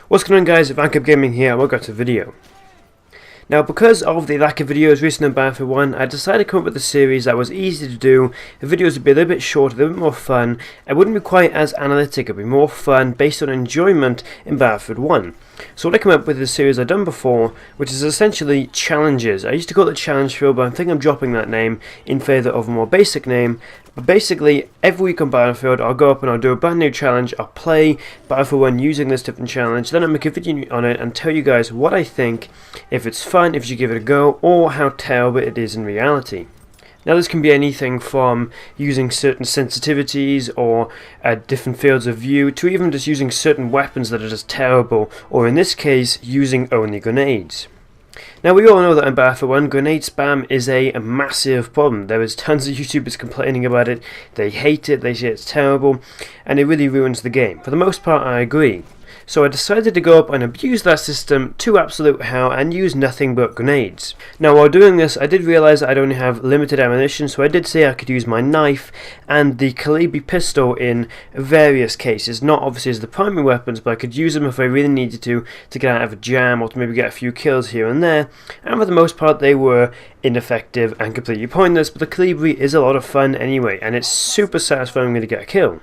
What's going on, guys? Vancoup Gaming here, and welcome to the video. Now, because of the lack of videos recently on Battlefield 1, I decided to come up with a series that was easy to do. The videos would be a little bit shorter, a little bit more fun. It wouldn't be quite as analytic, it would be more fun based on enjoyment in Battlefield 1. So what I came up with is a series I've done before, which is essentially challenges. I used to call it Challenge Field, but I think I'm dropping that name in favour of a more basic name. But basically, every week on Battlefield, I'll go up and I'll do a brand new challenge. I'll play Battlefield 1 using this different challenge. Then I'll make a video on it and tell you guys what I think, if it's fun, if you should give it a go, or how terrible it is in reality. Now, this can be anything from using certain sensitivities or different fields of view, to even just using certain weapons that are just terrible, or in this case, using only grenades. Now, we all know that in Battlefield 1, grenade spam is a massive problem. There is tons of YouTubers complaining about it. They hate it, they say it's terrible, and it really ruins the game. For the most part, I agree. So I decided to go up and abuse that system to absolute hell and use nothing but grenades. Now, while doing this, I did realise I'd only have limited ammunition, so I did say I could use my knife and the Calibre pistol in various cases. Not obviously as the primary weapons, but I could use them if I really needed to get out of a jam or to maybe get a few kills here and there. And for the most part, they were ineffective and completely pointless, but the Calibre is a lot of fun anyway, and it's super satisfying when you get a kill.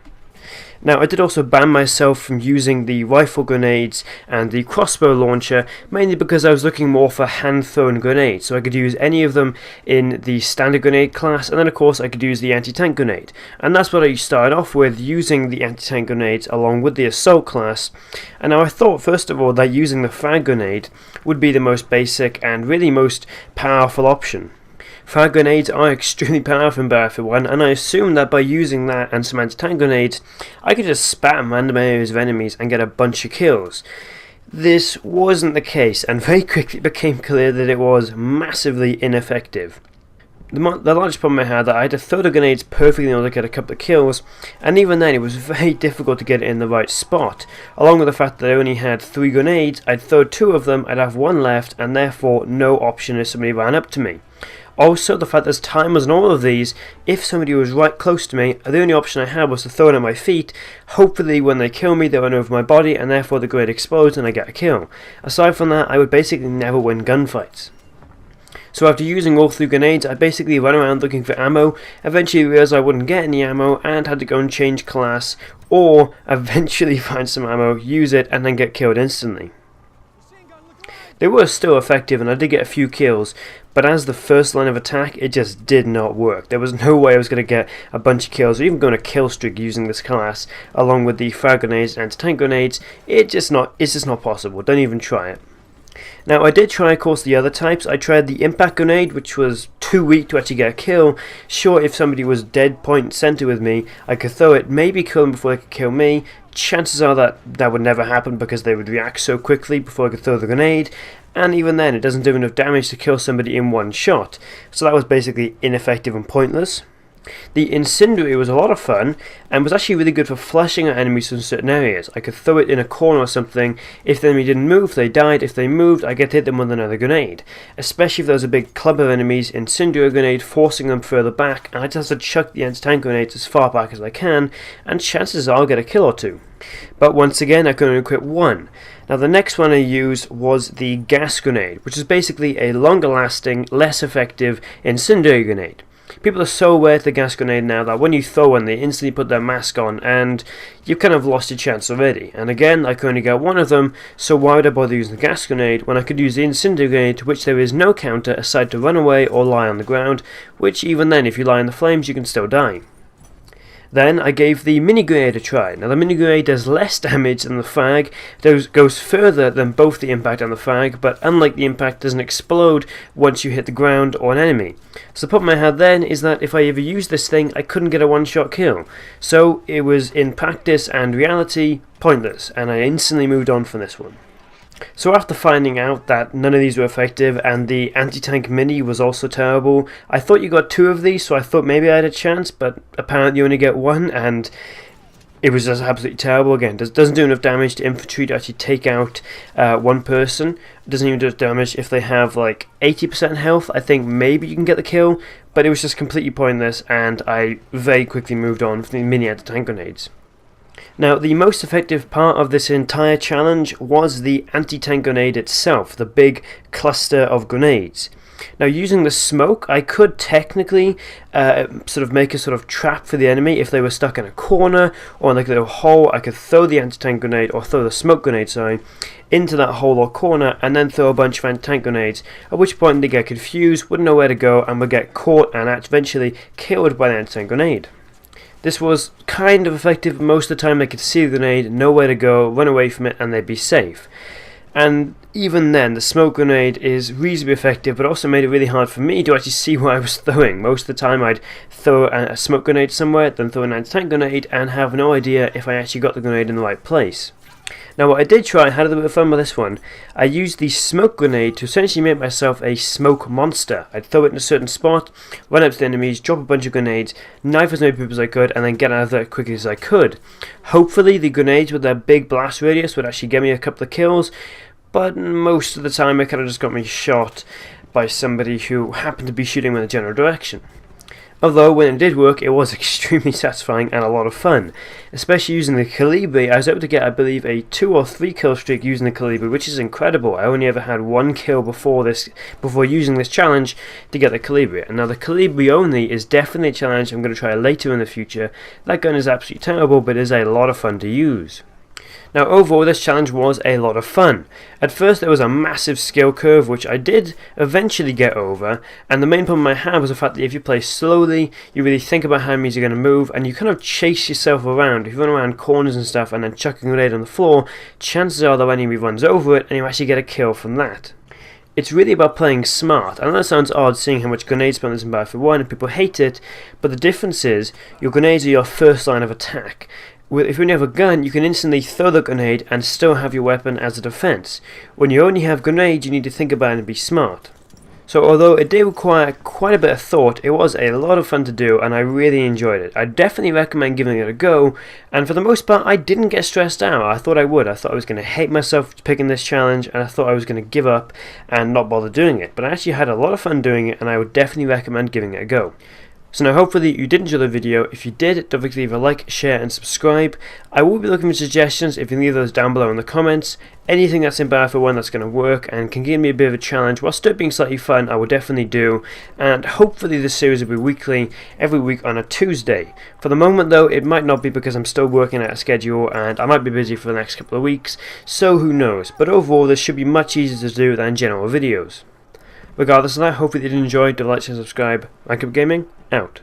Now, I did also ban myself from using the rifle grenades and the crossbow launcher, mainly because I was looking more for hand-thrown grenades, so I could use any of them in the standard grenade class, and then of course I could use the anti-tank grenade. And that's what I started off with, using the anti-tank grenades along with the assault class. And now I thought, first of all, that using the frag grenade would be the most basic and really most powerful option. Frag grenades are extremely powerful in Battlefield 1, and I assumed that by using that and some anti-tank grenades, I could just spam random areas of enemies and get a bunch of kills. This wasn't the case, and very quickly it became clear that it was massively ineffective. The largest problem I had, that I had to throw the grenades perfectly in order to get a couple of kills, and even then it was very difficult to get it in the right spot. Along with the fact that I only had 3 grenades, I'd throw 2 of them, I'd have 1 left, and therefore no option if somebody ran up to me. Also, the fact there's timers on all of these, if somebody was right close to me, the only option I had was to throw it at my feet. Hopefully when they kill me, they run over my body, and therefore the grenade explodes and I get a kill. Aside from that, I would basically never win gunfights. So after using all 3 grenades, I basically ran around looking for ammo, eventually realised I wouldn't get any ammo and had to go and change class, or eventually find some ammo, use it, and then get killed instantly. They were still effective and I did get a few kills, but as the first line of attack, it just did not work. There was no way I was going to get a bunch of kills or even go on a kill streak using this class, along with the frag grenades and anti-tank grenades. It's just not possible. Don't even try it. Now, I did try, of course, the other types. I tried the impact grenade, which was too weak to actually get a kill. Sure, if somebody was dead point center with me, I could throw it, maybe kill them before they could kill me. Chances are that would never happen because they would react so quickly before I could throw the grenade. And even then, it doesn't do enough damage to kill somebody in one shot. So that was basically ineffective and pointless. The incendiary was a lot of fun and was actually really good for flashing at enemies in certain areas. I could throw it in a corner or something. If the enemy didn't move, they died. If they moved, I could hit them with another grenade. Especially if there was a big clump of enemies, incendiary grenade forcing them further back, and I just have to chuck the anti-tank grenades as far back as I can, and chances are I'll get a kill or 2. But once again, I could only equip 1. Now, the next one I used was the gas grenade, which is basically a longer lasting, less effective incendiary grenade. People are so aware of the gas grenade now that when you throw one, they instantly put their mask on, and you've kind of lost your chance already. And again, I could only get 1 of them, so why would I bother using the gas grenade when I could use the incendiary grenade, to which there is no counter aside to run away or lie on the ground, which even then, if you lie in the flames, you can still die. Then I gave the mini grenade a try. Now, the mini grenade does less damage than the frag, goes further than both the impact and the frag, but unlike the impact, doesn't explode once you hit the ground or an enemy. So the problem I had then is that if I ever used this thing, I couldn't get a one-shot kill. So it was, in practice and reality, pointless, and I instantly moved on from this one. So after finding out that none of these were effective and the anti-tank mini was also terrible, I thought you got 2 of these, so I thought maybe I had a chance, but apparently you only get 1, and it was just absolutely terrible. Again, doesn't do enough damage to infantry to actually take out one person. It doesn't even do damage if they have like 80% health. I think maybe you can get the kill, but it was just completely pointless, and I very quickly moved on from the mini anti-tank grenades. Now, the most effective part of this entire challenge was the anti-tank grenade itself, the big cluster of grenades. Now, using the smoke, I could technically sort of make a sort of trap for the enemy if they were stuck in a corner or in like a little hole. I could throw the anti-tank grenade, or throw the smoke grenade, sorry, into that hole or corner, and then throw a bunch of anti-tank grenades, at which point they get confused, wouldn't know where to go, and would get caught and eventually killed by the anti-tank grenade. This was kind of effective. Most of the time they could see the grenade, know where to go, run away from it, and they'd be safe. And even then, the smoke grenade is reasonably effective, but also made it really hard for me to actually see what I was throwing. Most of the time I'd throw a smoke grenade somewhere, then throw an anti-tank grenade, and have no idea if I actually got the grenade in the right place. Now, what I did try, I had a little bit of fun with this one. I used the smoke grenade to essentially make myself a smoke monster. I'd throw it in a certain spot, run up to the enemies, drop a bunch of grenades, knife as many people as I could, and then get out of there as quickly as I could. Hopefully the grenades with their big blast radius would actually get me a couple of kills, but most of the time it kind of just got me shot by somebody who happened to be shooting in the general direction. Although, when it did work, it was extremely satisfying and a lot of fun. Especially using the Colibri, I was able to get, I believe, a 2 or 3 kill streak using the Colibri, which is incredible. I only ever had 1 kill before using this challenge to get the Colibri. And now the Colibri only is definitely a challenge I'm going to try later in the future. That gun is absolutely terrible, but is a lot of fun to use. Now, overall, this challenge was a lot of fun. At first, there was a massive skill curve, which I did eventually get over, and the main problem I had was the fact that if you play slowly, you really think about how enemies are going to move, and you kind of chase yourself around. If you run around corners and stuff and then chuck a grenade on the floor, chances are the enemy runs over it, and you actually get a kill from that. It's really about playing smart. I know that sounds odd seeing how much grenade spam is in Battlefield 1 and people hate it, but the difference is your grenades are your first line of attack. If you only have a gun, you can instantly throw the grenade and still have your weapon as a defense. When you only have grenades, you need to think about it and be smart. So although it did require quite a bit of thought, it was a lot of fun to do and I really enjoyed it. I definitely recommend giving it a go, and for the most part I didn't get stressed out. I thought I would. I thought I was going to hate myself picking this challenge, and I thought I was going to give up and not bother doing it. But I actually had a lot of fun doing it, and I would definitely recommend giving it a go. So now hopefully you did enjoy the video. If you did, don't forget to leave a like, share and subscribe. I will be looking for suggestions. If you leave those down below in the comments, anything that's in Battlefield 1 that's going to work and can give me a bit of a challenge while still being slightly fun, I will definitely do. And hopefully this series will be weekly, every week on a Tuesday. For the moment though, it might not be because I'm still working out a schedule and I might be busy for the next couple of weeks, so who knows. But overall this should be much easier to do than general videos. Regardless of that, hopefully you did enjoy. Do like and subscribe. Rank Up Gaming, out.